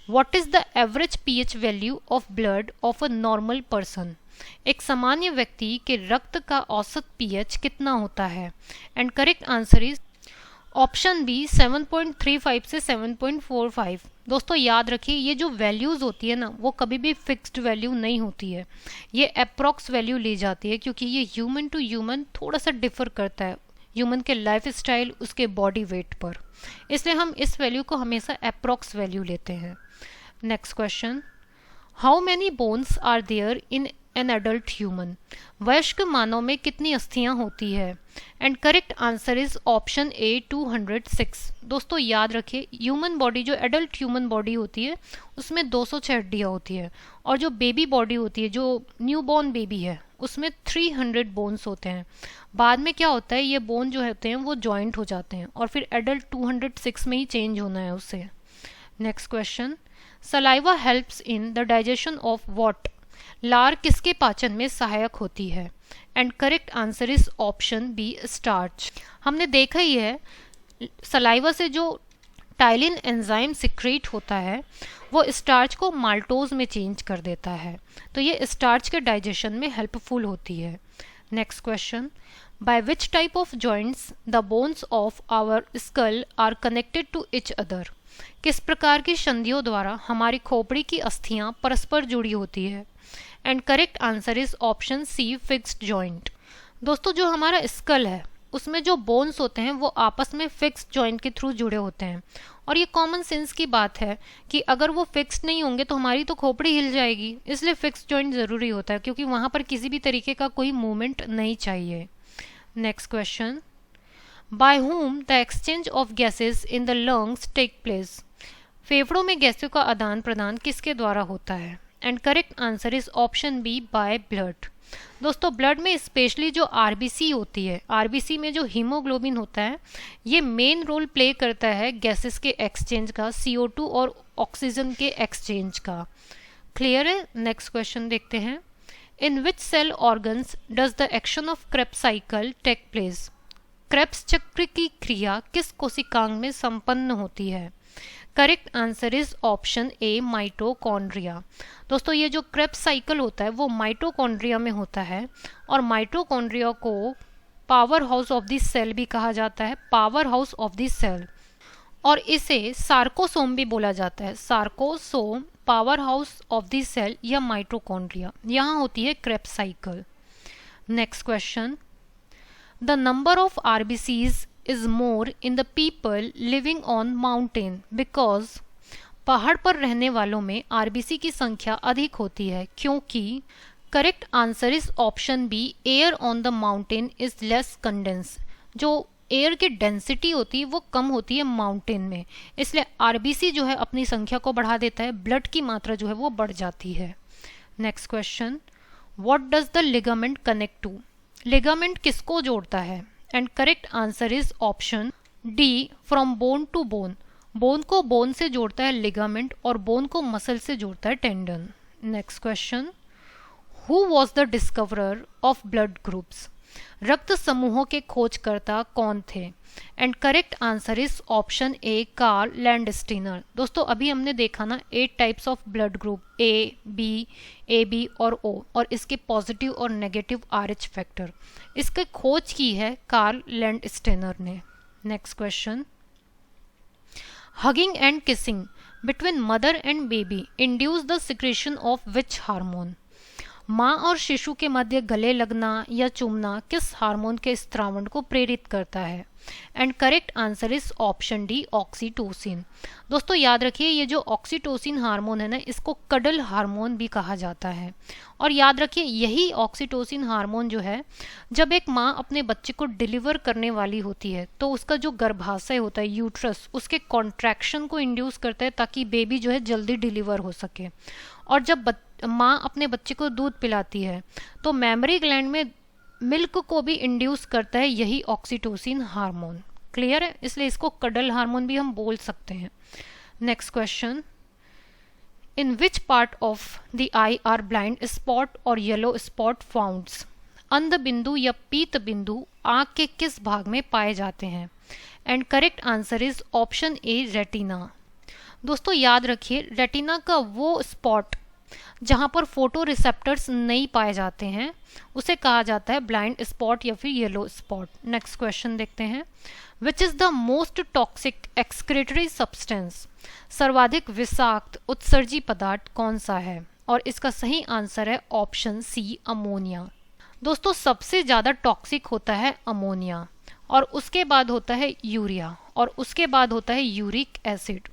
What is the average pH value of blood of a normal person? एक सामान्य व्यक्ति के रक्त का औसत pH कितना होता है? And correct answer is option B, 7.35 से 7.45। दोस्तों याद रखिए, ये जो वैल्यूज होती है ना, वो कभी भी फिक्स्ड वैल्यू नहीं होती है, ये अप्रॉक्स वैल्यू ली जाती है, क्योंकि ये ह्यूमन टू ह्यूमन थोड़ा सा डिफर करता है, ह्यूमन के लाइफ स्टाइल, उसके बॉडी वेट पर। इसलिए हम इस वैल्यू को हमेशा अप्रॉक्स वैल्यू लेते हैं। Next question. How many bones are there in an adult human? वयस्क मानव में कितनी अस्थियां होती है? And correct answer is option A 206। दोस्तों याद रखिए, ह्यूमन बॉडी जो एडल्ट ह्यूमन बॉडी होती है उसमें 206 हड्डियां होती है, और जो बेबी बॉडी होती है, जो न्यूबॉर्न बेबी है, उसमें 300 बोन्स होते हैं। बाद में क्या होता है, ये बोन जो होते हैं वो जॉइंट हो जाते हैं, और फिर एडल्ट 206 में ही चेंज होना है उससे। Next question, saliva helps in the digestion of what? लार किसके पाचन में सहायक होती है? And correct answer is option B starch. हमने देखा ही है, सलाइवा से जो टाइलिन एंजाइम सिक्रेट होता है वो स्टार्च को माल्टोज में चेंज कर देता है, तो ये स्टार्च के डाइजेशन में हेल्पफुल होती है। Next question, by which type of joints the bones of our skull are connected to each other? किस प्रकार की संधियों द्वारा हमारी खोपड़ी की अस्थियां परस्पर जुड़ी होती है? And correct answer is option C fixed joint. दोस्तों जो हमारा स्कल है उसमें जो बोन्स होते हैं वो आपस में फिक्स्ड जॉइंट के थ्रू जुड़े होते हैं, और ये कॉमन सेंस की बात है कि अगर वो फिक्स्ड नहीं होंगे तो हमारी तो खोपड़ी हिल जाएगी, इसलिए फिक्स्ड जॉइंट ज़रूरी होता है क्योंकि वहाँ पर किसी भी तरीके का कोई मूवमेंट नहीं चाहिए। Next question, by whom the exchange of gases in the lungs take place? फेफड़ों में गैसों का आदान प्रदान किसके द्वारा होता है? And correct answer is option B by blood. दोस्तों ब्लड में स्पेशली जो आरबीसी होती है, आरबीसी में जो हीमोग्लोबिन होता है, ये मेन रोल प्ले करता है गैसेस के एक्सचेंज का, CO2 और ऑक्सीजन के एक्सचेंज का। क्लियर है? नेक्स्ट क्वेश्चन देखते हैं, in which cell organs does the action of Krebs cycle take place? Krebs चक्र की क्रिया किस कोशिकांग में संपन्न होती है? Correct answer is option A mitochondria. दोस्तों ये जो क्रेब्स साइकिल होता है वो माइटोकॉन्ड्रिया में होता है, और माइटोकॉन्ड्रिया को power house of the cell भी कहा जाता है, power house of the cell, और इसे सार्कोसोम भी बोला जाता है। Sarcosome power house of the cell या माइटोकॉन्ड्रिया, यहाँ होती है Krebs cycle. Next question, the number of RBCs is more in the people living on mountain because पहाड़ पर रहने वालों में RBC की संख्या अधिक होती है क्योंकि correct answer is option B air on the mountain is less condense. जो एयर की डेंसिटी होती है वो कम होती है माउंटेन में, इसलिए RBC जो है अपनी संख्या को बढ़ा देता है, ब्लड की मात्रा जो है वो बढ़ जाती है। Next question, what does the ligament connect to? Ligament किसको जोड़ता है? And correct answer is option D from bone to bone. Bone को बोन से जोड़ता है लिगामेंट, और बोन को मसल से जोड़ता है tendon. Next question, who was the discoverer of blood groups? रक्त समूहों के खोजकर्ता कौन थे? And correct answer is option A Karl Landsteiner. दोस्तों अभी हमने देखा ना 8 types of blood group, A B और ओ, और इसके पॉजिटिव और नेगेटिव RH फैक्टर, इसके खोज की है कार्ल लैंडस्टीनर ने। Next question, hugging and kissing between mother and baby induce the secretion of which hormone? माँ और शिशु के मध्य गले लगना या चूमना किस हार्मोन के स्त्रावण को प्रेरित करता है? And correct answer is option D oxytocin. दोस्तों याद रखिए, ये जो ऑक्सीटोसिन हार्मोन है ना, इसको कडल हार्मोन भी कहा जाता है, और याद रखिए यही ऑक्सीटोसिन हार्मोन जो है, जब एक माँ अपने बच्चे को डिलीवर करने वाली होती है तो उसका जो गर्भाशय होता है, यूट्रस, उसके कॉन्ट्रैक्शन को इंड्यूस करता है ताकि बेबी जो है जल्दी डिलीवर हो सके। और जब माँ अपने बच्चे को दूध पिलाती है तो मेमोरी ग्लैंड में मिल्क को भी इंड्यूस करता है यही ऑक्सीटोसिन हार्मोन। क्लियर है? इसलिए इसको कडल हार्मोन भी हम बोल सकते हैं। Next question, in which part of the I R blind spot और येलो स्पॉट फाउंड्स? अंध बिंदु या पीत बिंदु आंख के किस भाग में पाए जाते हैं? And correct answer is option A retina. दोस्तों याद रखिए, रेटिना का वो स्पॉट जहां पर फोटो रिसेप्टर्स नहीं पाए जाते हैं उसे कहा जाता है ब्लाइंड स्पॉट या फिर येलो स्पॉट। नेक्स्ट क्वेश्चन देखते हैं, विच is the most toxic excretory substance? सर्वाधिक विषाक्त उत्सर्जी पदार्थ कौन सा है? और इसका सही आंसर है ऑप्शन सी अमोनिया। दोस्तों सबसे ज्यादा टॉक्सिक होता है अमोनिया, और उसके बाद होता है यूरिया, और उसके बाद होता है यूरिक एसिड।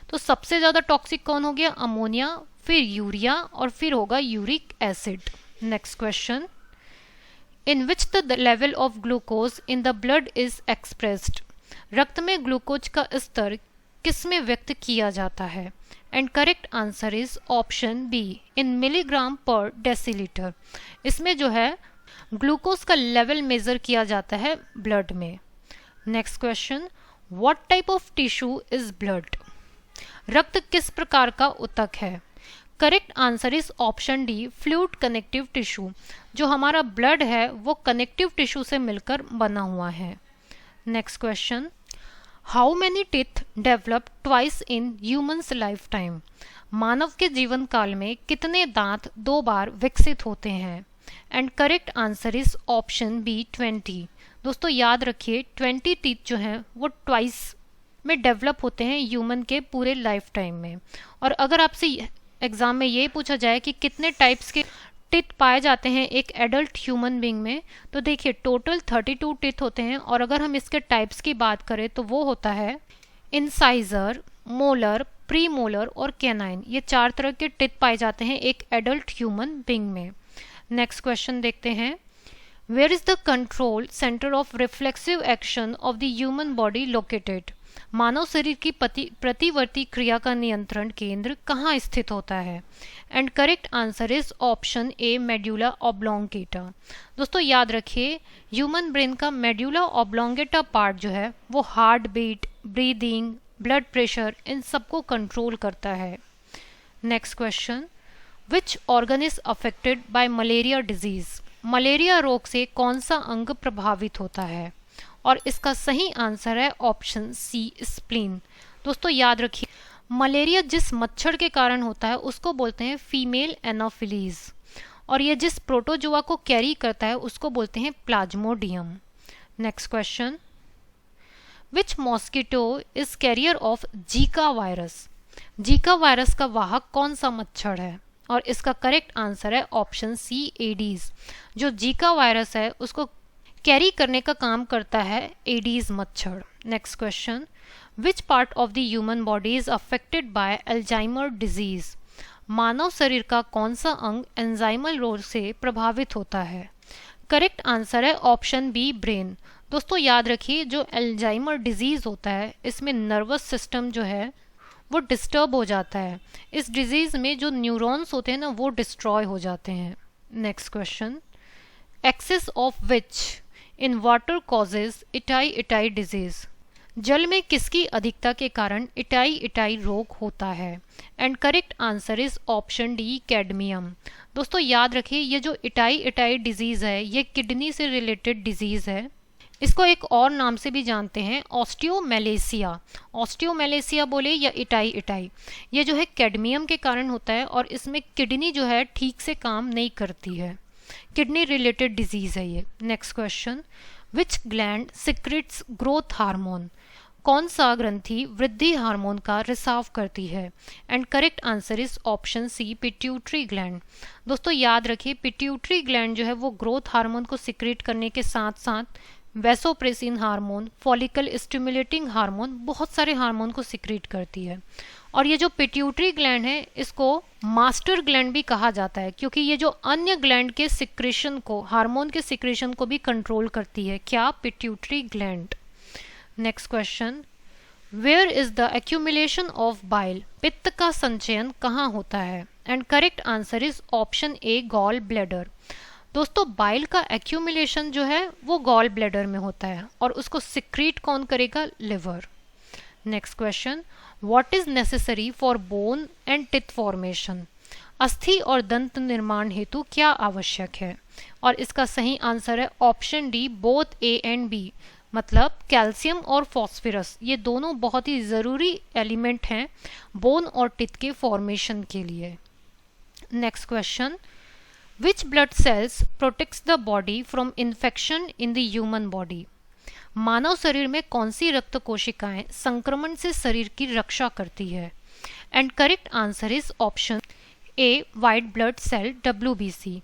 तो सबसे ज्यादा टॉक्सिक कौन हो गया? अमोनिया, फिर यूरिया, और फिर होगा uric acid. Next question, in which the level of glucose in the blood is expressed. रक्त में ग्लूकोज का स्तर किस में व्यक्त किया जाता है? And correct answer is option B, in milligram per decilitre. इसमें जो है ग्लूकोज का लेवल मेजर किया जाता है ब्लड में। Next question, what type of tissue is blood. रक्त किस प्रकार का ऊतक है? Correct answer is option D, fluid connective tissue. जो हमारा ब्लड है वो कनेक्टिव टिश्यू से मिलकर बना हुआ है। Next question, how many teeth develop twice in humans life time. मानव के जीवन काल में कितने दांत 2 बार विकसित होते हैं? And correct answer is option B, 20। दोस्तों याद रखिए 20 टीथ जो हैं वो ट्वाइस में डेवलप होते हैं ह्यूमन के पूरे लाइफ टाइम में। और अगर आपसे एग्जाम में ये पूछा जाए कि कितने टाइप्स के टीथ पाए जाते हैं एक एडल्ट ह्यूमन बीइंग में, तो देखिए टोटल 32 टीथ होते हैं। और अगर हम इसके टाइप्स की बात करें तो वो होता है इंसाइजर, मोलर, प्री मोलर और कैनाइन। ये 4 तरह के टीथ पाए जाते हैं एक एडल्ट ह्यूमन बीइंग में। नेक्स्ट क्वेश्चन देखते हैं, where is the control centre of reflexive action of the human body located. मानव शरीर की प्रतिवर्ती क्रिया का नियंत्रण केंद्र कहाँ स्थित होता है? And correct answer is option A, medulla oblongata. दोस्तों याद रखिए ह्यूमन ब्रेन का मेड्यूला ऑब्लोंगेटा पार्ट जो है वो heart beat, breathing, blood pressure इन सबको कंट्रोल करता है। Next question, which organ is affected by malaria disease. Malaria रोग से कौन सा अंग प्रभावित होता है? और इसका सही आंसर है ऑप्शन सी, स्प्लीन। दोस्तों याद रखिए मलेरिया जिस मच्छर के कारण होता है उसको बोलते हैं फीमेल एनोफिलीज, और ये जिस प्रोटोजोआ को कैरी करता है उसको बोलते हैं Plasmodium. Next question, which mosquito is carrier of Zika virus. Zika virus का वाहक कौन सा मच्छर है? और इसका करेक्ट आंसर है ऑप्शन सी, एडीज। जो जीका वायरस है उसको कैरी करने का काम करता है एडीज मच्छर। Next question, which part of the human body is affected by Alzheimer disease. मानव शरीर का कौन सा अंग एल्जाइमर रोग से प्रभावित होता है? करेक्ट आंसर है ऑप्शन बी, ब्रेन। दोस्तों याद रखिए जो अल्जाइमर डिजीज होता है इसमें नर्वस सिस्टम जो है वो डिस्टर्ब हो जाता है। इस डिजीज में जो न्यूरॉन्स होते हैं ना वो डिस्ट्रॉय हो जाते हैं। Next question, excess of which in water causes itai disease. जल में किसकी अधिकता के कारण इटाई रोग होता है? And correct answer is option D, cadmium. दोस्तों याद रखिए ये जो इटाई डिजीज है ये किडनी से रिलेटेड डिजीज है। इसको एक और नाम से भी जानते हैं ऑस्टियोमेलेसिया। ऑस्टियोमेलेसिया बोले या इटाई, ये जो है कैडमियम के कारण होता है और इसमें किडनी जो है ठीक से काम नहीं करती है। किडनी रिलेटेड डिजीज है ये। Next question, which gland secretes growth hormone. कौन सा ग्रंथि वृद्धि हार्मोन का रिसाव करती है? And correct answer is option C, pituitary gland. दोस्तों याद रखिए पिट्यूटरी ग्लैंड जो है वो ग्रोथ हार्मोन को सिक्रेट करने के साथ साथ vasopressin hormone, follicle stimulating hormone, बहुत सारे हार्मोन को सिक्रेट करती है। और ये जो पिट्यूटरी ग्लैंड है इसको मास्टर ग्लैंड भी कहा जाता है क्योंकि ये जो अन्य ग्लैंड के सिक्रेशन को, हार्मोन के सिक्रेशन को भी कंट्रोल करती है। क्या? Pituitary gland. Next question, where is the accumulation of bile. पित्त का संचयन कहाँ होता है? And correct answer is option A, gall bladder. दोस्तों बाइल का एक्यूमुलेशन जो है वो गॉल ब्लैडर में होता है और उसको सिक्रीट कौन करेगा? Liver. Next question, what is necessary for bone and teeth formation. अस्थि और दंत निर्माण हेतु क्या आवश्यक है? और इसका सही आंसर है option D, both A and B. मतलब कैल्शियम और फॉस्फोरस ये दोनों बहुत ही ज़रूरी एलिमेंट हैं बोन और टिथ के फॉर्मेशन के लिए। Next question, which blood cells protects the body from infection in the human body. मानव शरीर में कौन सी रक्त कोशिकाएं संक्रमण से शरीर की रक्षा करती है? And correct answer is option A white blood cell WBC।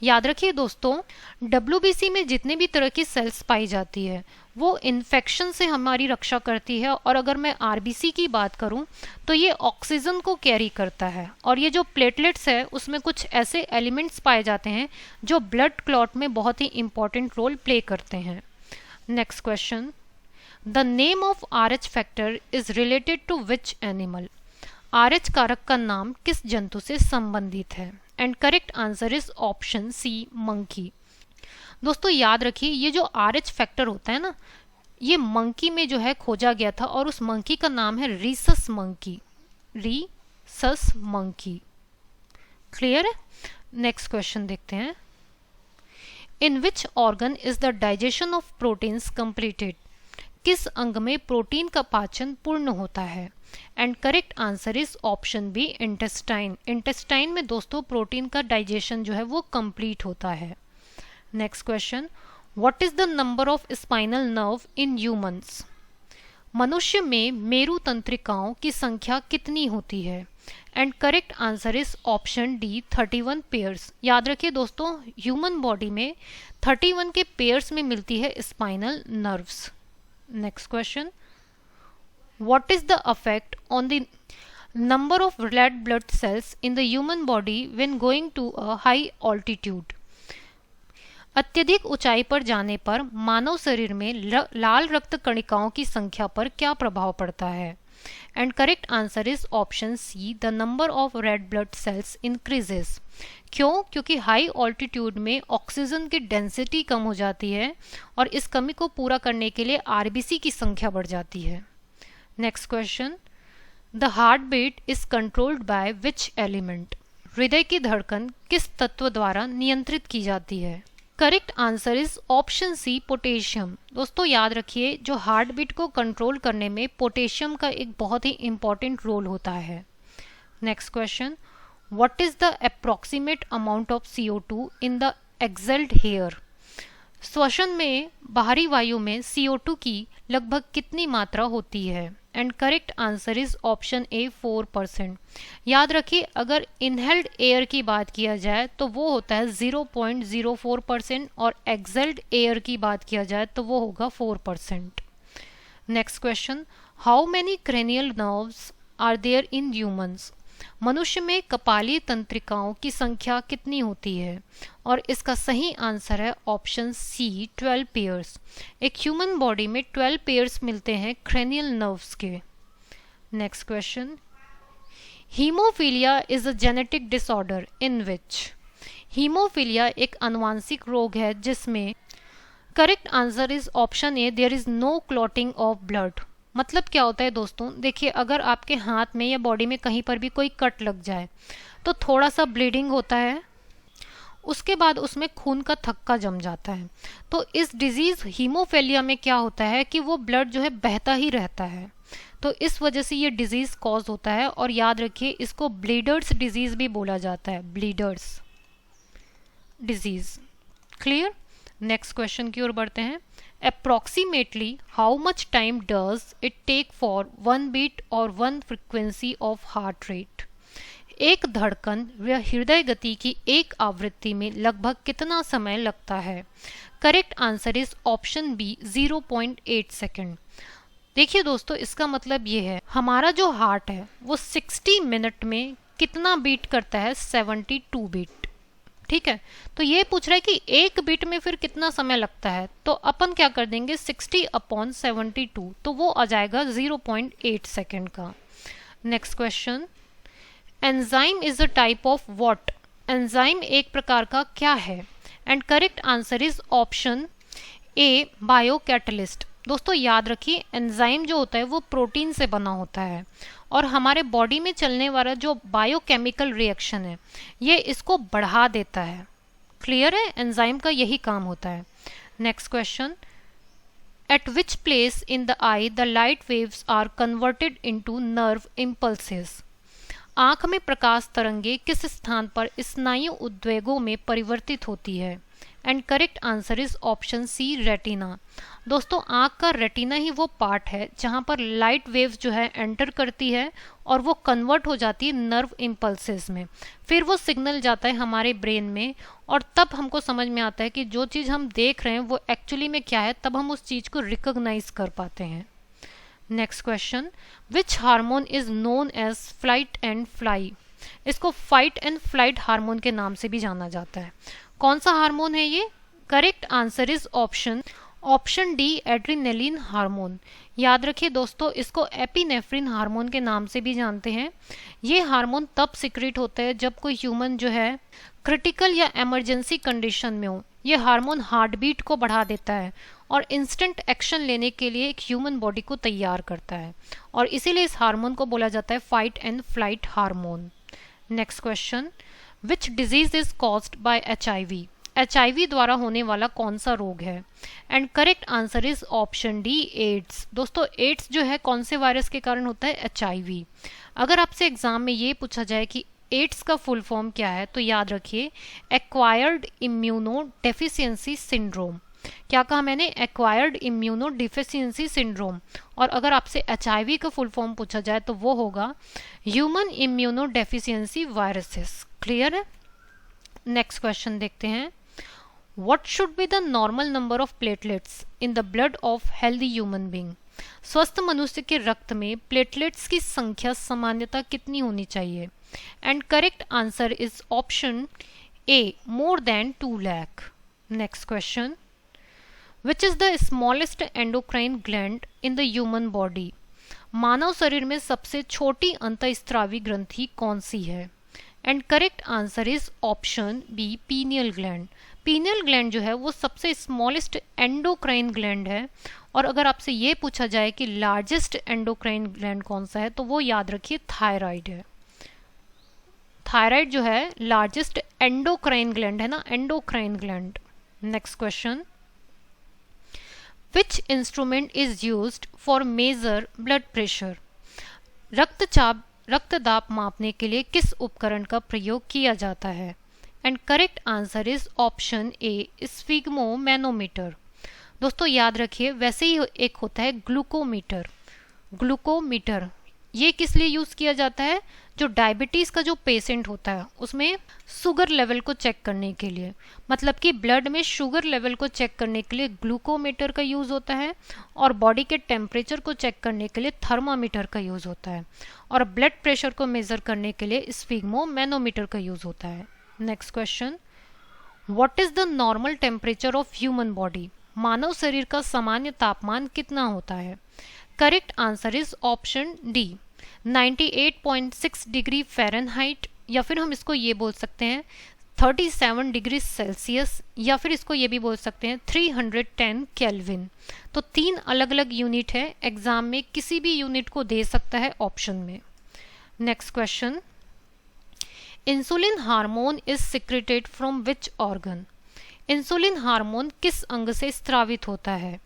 याद रखिए दोस्तों, WBC में जितने भी तरह की सेल्स पाई जाती है वो इन्फेक्शन से हमारी रक्षा करती है, और अगर मैं RBC की बात करूं तो ये ऑक्सीजन को कैरी करता है, और ये जो प्लेटलेट्स है उसमें कुछ ऐसे एलिमेंट्स पाए जाते हैं जो ब्लड क्लॉट में बहुत ही इंपॉर्टेंट रोल प्ले करते हैं। Next question, the name of RH factor is related to which animal? RH कारक का नाम किस जंतु से संबंधित है? And correct answer is option C, monkey. दोस्तों याद रखिए, ये जो RH फैक्टर होता है ना, ये मंकी में जो है खोजा गया था, और उस मंकी का नाम है rhesus monkey. Rhesus monkey. Clear है? नेक्स्ट क्वेश्चन देखते हैं। In which organ is the digestion of proteins completed? किस अंग में प्रोटीन का पाचन पूर्ण होता है? And correct answer is option B, intestine. Intestine में दोस्तों प्रोटीन का डाइजेशन जो है वो कंप्लीट होता है। Next question, what is the number of spinal nerve in humans? मनुष्य में मेरु तंत्रिकाओं की संख्या कितनी होती है? And correct answer is option D, 31 pairs. याद रखिए दोस्तों, ह्यूमन बॉडी में 31 के पेयर्स में मिलती है spinal nerves. Next question, what is the effect on the number of red blood cells in the human body when going to a high altitude? अत्यधिक ऊंचाई पर जाने पर मानव शरीर में लाल रक्त कणिकाओं की संख्या पर क्या प्रभाव पड़ता है? And correct answer is option C, the number of red blood cells increases. क्यों? क्योंकि हाई ऑल्टीट्यूड में ऑक्सीजन की डेंसिटी कम हो जाती है, और इस कमी को पूरा करने के लिए RBC की संख्या बढ़ जाती है। Next question, the heart beat is controlled by which element? हृदय की धड़कन किस तत्व द्वारा नियंत्रित की जाती है? Correct answer is option C, potassium. दोस्तों याद रखिए, जो हार्ट बीट को कंट्रोल करने में पोटेशियम का एक बहुत ही इंपॉर्टेंट रोल होता है। Next question, what is the approximate amount of CO2 in the exhaled air? श्वसन में बाहरी वायु में CO2 की लगभग कितनी मात्रा होती है? And correct answer is option ए, 4%। याद रखिए, अगर इनहेल्ड एयर की बात किया जाए तो वो होता है 0.04%, और एक्सहेल्ड एयर की बात किया जाए तो वो होगा 4%। Next question, how many cranial nerves are there in humans? मनुष्य में कपालीय तंत्रिकाओं की संख्या कितनी होती है? और इसका सही आंसर है ऑप्शन सी, 12 पेयर्स। एक ह्यूमन बॉडी में 12 पेयर्स मिलते हैं क्रेनियल नर्व्स के। Next question, haemophilia is a genetic disorder in which? Haemophilia एक आनुवांशिक रोग है जिसमें correct answer is option A, there is no clotting of blood. मतलब क्या होता है दोस्तों, देखिए अगर आपके हाथ में या बॉडी में कहीं पर भी कोई कट लग जाए तो थोड़ा सा ब्लीडिंग होता है, उसके बाद उसमें खून का थक्का जम जाता है। तो इस डिजीज हीमोफीलिया में क्या होता है कि वो ब्लड जो है बहता ही रहता है, तो इस वजह से ये डिजीज कॉज होता है। और याद रखिए, इसको ब्लीडर्स डिजीज भी बोला जाता है, bleeders disease. Clear? Next question की ओर बढ़ते हैं। Approximately how much time does it take for one beat or one frequency of heart rate? एक धड़कन व हृदय गति की एक आवृत्ति में लगभग कितना समय लगता है? Correct answer is option B, 0.8 second. देखिए दोस्तों, इसका मतलब ये है, हमारा जो हार्ट है वो 60 मिनट में कितना बीट करता है? 72 बीट। ठीक है, तो ये पूछ रहा है कि एक बीट में फिर कितना समय लगता है, तो अपन क्या कर देंगे, 60/72, तो वो आ जाएगा 0.8 सेकेंड का। Next question, enzyme is a type of what? Enzyme एक प्रकार का क्या है? And correct answer is option A, biocatalyst. दोस्तों याद रखिए, एंजाइम जो होता है वो प्रोटीन से बना होता है, और हमारे बॉडी में चलने वाला जो बायोकेमिकल रिएक्शन है ये इसको बढ़ा देता है। क्लियर है? एंजाइम का यही काम होता है। Next question, at which place in the eye the light waves are converted into nerve impulses? आंख में प्रकाश तरंगे किस स्थान पर स्नायु उद्वेगों में परिवर्तित होती है? And correct answer is option C retina. दोस्तों आँख का रेटिना ही वो पार्ट है जहाँ पर लाइट वेव्स जो है एंटर करती है और वो कन्वर्ट हो जाती है नर्व इम्पल्सेस में, फिर वो सिग्नल जाता है हमारे ब्रेन में और तब हमको समझ में आता है कि जो चीज़ हम देख रहे हैं वो एक्चुअली में क्या है, तब हम उस चीज़ को रिकॉग्नाइज कर पाते हैं। Next question, which hormone is known as flight and fly. इसको फाइट एंड फ्लाइट हार्मोन के नाम से भी जाना जाता है। कौन सा हार्मोन है ये? Correct answer is option D adrenaline hormone. याद रखिए दोस्तों, इसको एपिनेफ्रिन हार्मोन के नाम से भी जानते हैं। ये हार्मोन तब सिक्रेट होता है जब कोई ह्यूमन जो है क्रिटिकल या इमरजेंसी कंडीशन में हो। ये हार्मोन हार्ट बीट को बढ़ा देता है और इंस्टेंट एक्शन लेने के लिए एक ह्यूमन बॉडी को तैयार करता है और इसीलिए इस हार्मोन को बोला जाता है fight and flight hormone. Next question, which disease is caused by HIV। HIV द्वारा होने वाला कौन सा रोग है? And correct answer is option D AIDS. दोस्तों एड्स जो है कौन से वायरस के कारण होता है? HIV। अगर आपसे एग्जाम में ये पूछा जाए कि एड्स का फुल फॉर्म क्या है तो याद रखिए एक्वायर्ड इम्यूनो डेफिशिएंसी सिंड्रोम। क्या कहा मैंने? Acquired immuno deficiency syndrome. और अगर आपसे HIV का फुल फॉर्म पूछा जाए तो वो होगा human immuno deficiency viruses. Clear है? नेक्स्ट क्वेश्चन देखते हैं, what should be the normal number of platelets in the blood of healthy human being. स्वस्थ मनुष्य के रक्त में प्लेटलेट्स की संख्या सामान्यतः कितनी होनी चाहिए? And correct answer is option A more than 2 lakh. Next question, which is the smallest endocrine gland in the human body. मानव शरीर में सबसे छोटी अंतःस्रावी ग्रंथि कौन सी है? And correct answer is option B pineal gland. Pineal gland जो है वो सबसे स्मॉलेस्ट एंडोक्राइन ग्लैंड है और अगर आपसे ये पूछा जाए कि लार्जेस्ट एंडोक्राइन ग्लैंड कौन सा है तो वो याद रखिए थायराइड है। थायराइड जो है लार्जेस्ट एंडोक्राइन ग्लैंड है ना, endocrine gland. Next question, which instrument is used for measure blood pressure. रक्तदाब मापने के लिए किस उपकरण का प्रयोग किया जाता है? And correct answer is option A sphygmomanometer. दोस्तों याद रखिए वैसे ही एक होता है ग्लूकोमीटर। ग्लूकोमीटर ये किस लिए यूज किया जाता है? जो डायबिटीज का जो पेशेंट होता है उसमें शुगर लेवल को चेक करने के लिए, मतलब कि ब्लड में शुगर लेवल को चेक करने के लिए ग्लूकोमीटर का यूज होता है और बॉडी के टेम्परेचर को चेक करने के लिए थर्मामीटर का यूज होता है और ब्लड प्रेशर को मेजर करने के लिए स्फिग्मोमैनोमीटर का यूज होता है। Next question, what is the normal temperature of human body. मानव शरीर का सामान्य तापमान कितना होता है? Correct answer is option D 98.6 degree Fahrenheit, या फिर हम इसको ये बोल सकते हैं 37 डिग्री सेल्सियस, या फिर इसको ये भी बोल सकते हैं 310 केल्विन। तो 3 अलग अलग यूनिट है, एग्जाम में किसी भी यूनिट को दे सकता है ऑप्शन में। Next question, insulin hormone is secreted from which organ. Insulin hormone किस अंग से स्रावित होता है?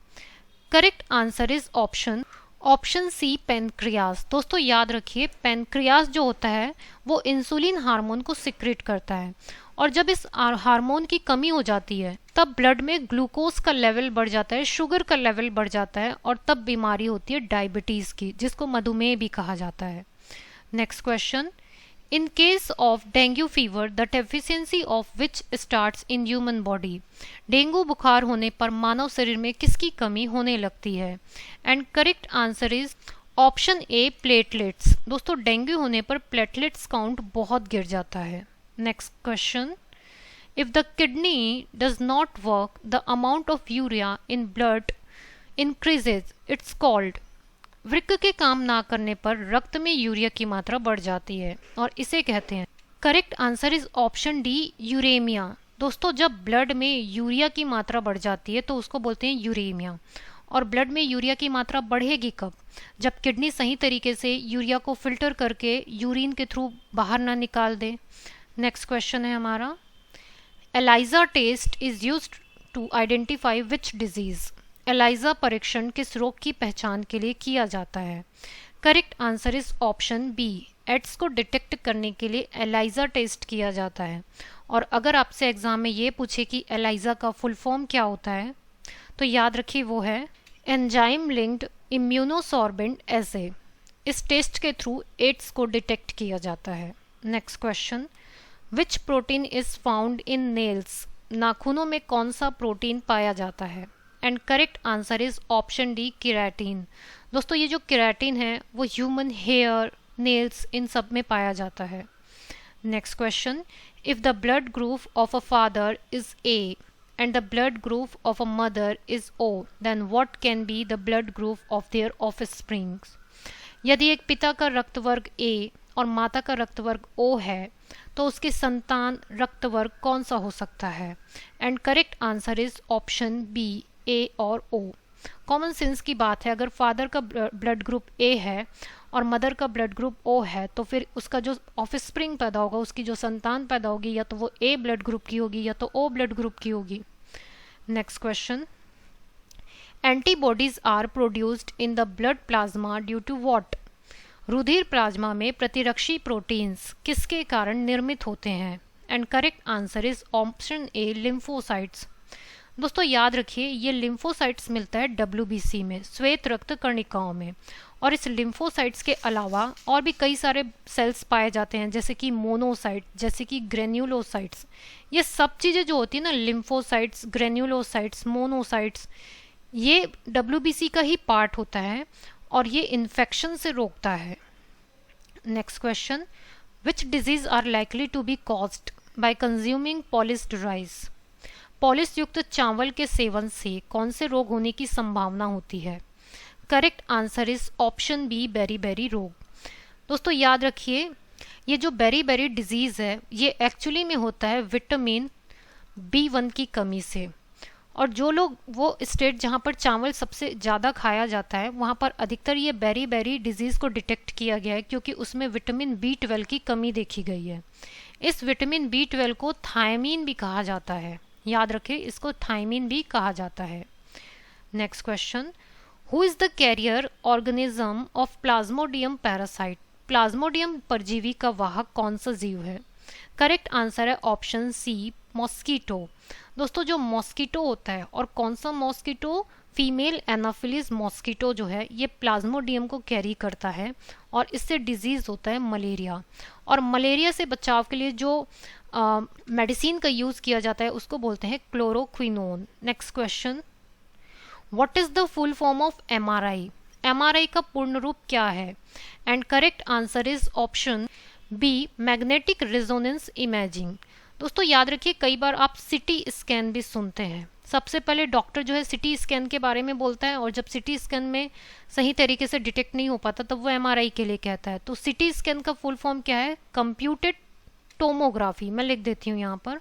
Correct answer is option C pancreas. दोस्तों याद रखिए पैनक्रियास जो होता है वो इंसुलिन हार्मोन को सिक्रेट करता है और जब इस हार्मोन की कमी हो जाती है तब ब्लड में ग्लूकोज का लेवल बढ़ जाता है, शुगर का लेवल बढ़ जाता है और तब बीमारी होती है डायबिटीज की, जिसको मधुमेह भी कहा जाता है। Next question, in case of dengue fever the deficiency of which starts in human body. Dengue बुखार होने पर मानव शरीर में किसकी कमी होने लगती है? And correct answer is option A platelets. दोस्तों डेंगू होने पर प्लेटलेट्स काउंट बहुत गिर जाता है। Next question, if the kidney does not work the amount of urea in blood increases it's called. वृक्क के काम ना करने पर रक्त में यूरिया की मात्रा बढ़ जाती है और इसे कहते हैं। Correct answer is option D uraemia. दोस्तों जब ब्लड में यूरिया की मात्रा बढ़ जाती है तो उसको बोलते हैं यूरेमिया। और ब्लड में यूरिया की मात्रा बढ़ेगी कब? जब किडनी सही तरीके से यूरिया को फिल्टर करके यूरिन के थ्रू बाहर ना निकाल दे। नेक्स्ट क्वेश्चन है हमारा, ELISA test is used to identify which disease. ELISA परीक्षण किस रोग की पहचान के लिए किया जाता है? Correct answer is option B AIDS को डिटेक्ट करने के लिए एलाइजा टेस्ट किया जाता है। और अगर आपसे एग्जाम में ये पूछे कि एलाइजा का फुल फॉर्म क्या होता है, तो याद रखिए वो है एंजाइम लिंक्ड इम्यूनोसॉर्बेंट एसे। इस टेस्ट के थ्रू एड्स को डिटेक्ट किया जाता है। Next question, which protein is found in nails? नाखूनों में कौन सा प्रोटीन पाया जाता है? And correct answer is option D, keratin. दोस्तों ये जो केराटिन है वो ह्यूमन हेयर, नेल्स, इन सब में पाया जाता है। Next question, if the blood group of a father is a and the blood group of a mother is O, then what can be the blood group of their offsprings? यदि एक पिता का रक्त वर्ग A और माता का रक्त वर्ग O है तो उसके संतान रक्त वर्ग कौन सा हो सकता है? And correct answer is option B, A और O। कॉमन सेंस की बात है, अगर फादर का ब्लड ग्रुप A है और मदर का ब्लड ग्रुप O है तो फिर उसका जो ऑफस्प्रिंग पैदा होगा, उसकी जो संतान पैदा होगी, या तो वो A ब्लड ग्रुप की होगी या तो O ब्लड ग्रुप की होगी। Next question, antibodies are produced in the blood plasma due to what? रुधिर प्लाज्मा में प्रतिरक्षी प्रोटीन्स किसके कारण निर्मित होते हैं? And correct answer is option A, lymphocytes. दोस्तों याद रखिए ये लिम्फोसाइट्स मिलता है WBC में, श्वेत रक्त कणिकाओं में। और इस लिम्फोसाइट्स के अलावा और भी कई सारे सेल्स पाए जाते हैं, जैसे कि मोनोसाइट, जैसे कि ग्रेन्युलोसाइट्स। ये सब चीज़ें जो होती है ना, लिम्फोसाइट्स, ग्रेन्युलोसाइट्स, मोनोसाइट्स, ये WBC का ही पार्ट होता है और ये इन्फेक्शन से रोकता है। Next question, which disease are likely to be caused by consuming polished rice? Polish युक्त चावल के सेवन से कौन से रोग होने की संभावना होती है? Correct answer is option B, beri रोग। दोस्तों याद रखिए ये जो बेरी डिजीज है ये एक्चुअली में होता है विटामिन B1 की कमी से। और जो लोग, वो स्टेट जहाँ पर चावल सबसे ज़्यादा खाया जाता है वहाँ पर अधिकतर ये बेरी डिजीज़ को डिटेक्ट किया गया है, क्योंकि उसमें विटामिन B12 की कमी देखी गई है। इस विटामिन B12 को थायमीन भी कहा जाता है, याद रखें इसको थायमीन भी कहा जाता है। Next question, who is the carrier organism of plasmodium parasite? Plasmodium परजीवी का वाहक कौन सा जीव है? करेक्ट आंसर है ऑप्शन सी, मॉस्किटो। दोस्तों जो मॉस्किटो होता है, और कौन सा मॉस्किटो? फीमेल एनाफिलिस मॉस्किटो जो है ये प्लाज्मोडियम को कैरी करता है और इससे डिजीज होता है मलेरिया। और मलेरिया से बचाव के लिए जो मेडिसिन का यूज किया जाता है उसको बोलते हैं chloroquinone. Next question, what is the full form of MRI? MRI का पूर्ण रूप क्या है? And correct answer is option B, magnetic resonance imaging. दोस्तों याद रखिए कई बार आप सिटी स्कैन भी सुनते हैं। सबसे पहले डॉक्टर जो है सिटी स्कैन के बारे में बोलता है, और जब सिटी स्कैन में सही तरीके से डिटेक्ट नहीं हो पाता तब वो MRI के लिए कहता है। तो सिटी स्कैन का फुल फॉर्म क्या है? Computed tomography. मैं लिख देती हूँ यहाँ पर,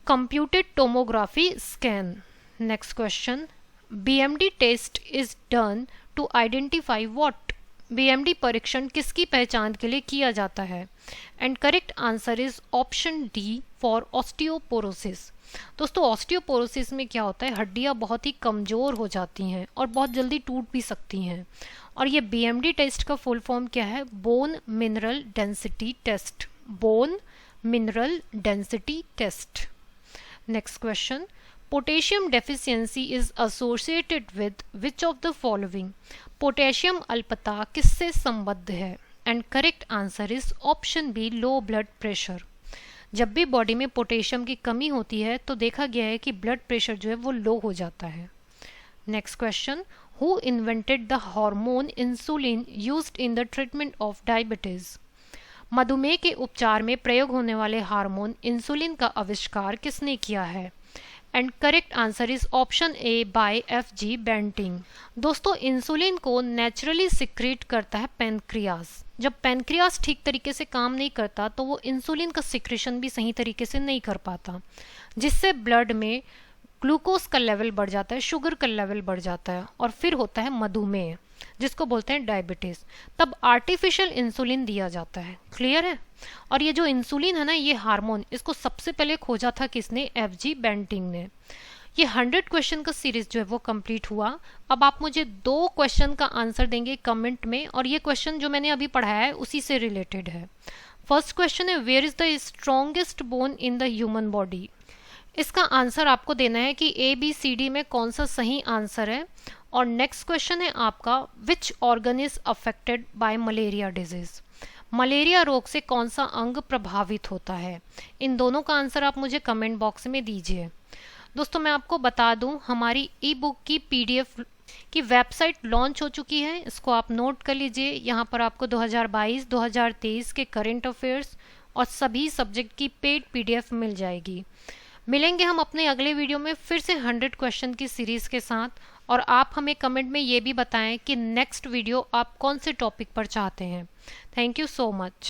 computed tomography scan. Next question, BMD test is done to identify what? BMD परीक्षण किसकी पहचान के लिए किया जाता है? And correct answer is option D, for osteoporosis. दोस्तों ऑस्टियोपोरोसिस में क्या होता है, हड्डियां बहुत ही कमजोर हो जाती हैं और बहुत जल्दी टूट भी सकती हैं। और ये BMD टेस्ट का फुल फॉर्म क्या है? Bone mineral density test. Bone mineral density test. Next question, potassium deficiency is associated with which of the following? Potassium अल्पता किससे संबद्ध है? And correct answer is option B, low blood pressure. जब भी body में potassium की कमी होती है तो देखा गया है कि ब्लड प्रेशर जो है वो लो हो जाता है। Next question, who invented the hormone insulin used in the treatment of diabetes? मधुमेह के उपचार में प्रयोग होने वाले हार्मोन इंसुलिन का आविष्कार किसने किया है? And correct answer is option A, by FG Banting. दोस्तों इंसुलिन को नेचुरली सिक्रेट करता है पेनक्रियास। जब पेनक्रियास ठीक तरीके से काम नहीं करता तो वो इंसुलिन का सिक्रेशन भी सही तरीके से नहीं कर पाता, जिससे ब्लड में ग्लूकोज का लेवल बढ़ जाता है, शुगर का लेवल बढ़ जाता है, और फिर होता है मधुमेह, जिसको बोलते हैं डायबिटीज। तब आर्टिफिशियल इंसुलिन दिया जाता है। क्लियर है? और ये जो इंसुलिन है ना, ये हार्मोन, इसको सबसे पहले खोजा था किसने? FG बेंटिंग ने। ये 100 क्वेश्चन का सीरीज जो है वो कंप्लीट हुआ। अब आप मुझे 2 क्वेश्चन का आंसर देंगे कमेंट में, और ये क्वेश्चन जो मैंने अभी पढ़ाया है उसी से रिलेटेड है। फर्स्ट क्वेश्चन है, where is the strongest bone in the human body. इसका आंसर आपको देना है कि ABCD में कौन सा सही आंसर है। और नेक्स्ट क्वेश्चन है आपका, विच organ is affected by malaria disease. Malaria रोग से कौन सा अंग प्रभावित होता है। इन दोनों का आंसर आप मुझे कमेंट बॉक्स में दीजिए। दोस्तों मैं आपको बता दूं, हमारी ई बुक की PDF की वेबसाइट लॉन्च हो चुकी है, इसको आप नोट कर लीजिए। यहाँ पर आपको 2022-2023 के करंट अफेयर्स और सभी सब्जेक्ट की पेड PDF मिल जाएगी। मिलेंगे हम अपने अगले वीडियो में फिर से 100 क्वेश्चन की सीरीज के साथ, और आप हमें कमेंट में ये भी बताएं कि नेक्स्ट वीडियो आप कौन से टॉपिक पर चाहते हैं। Thank you so much.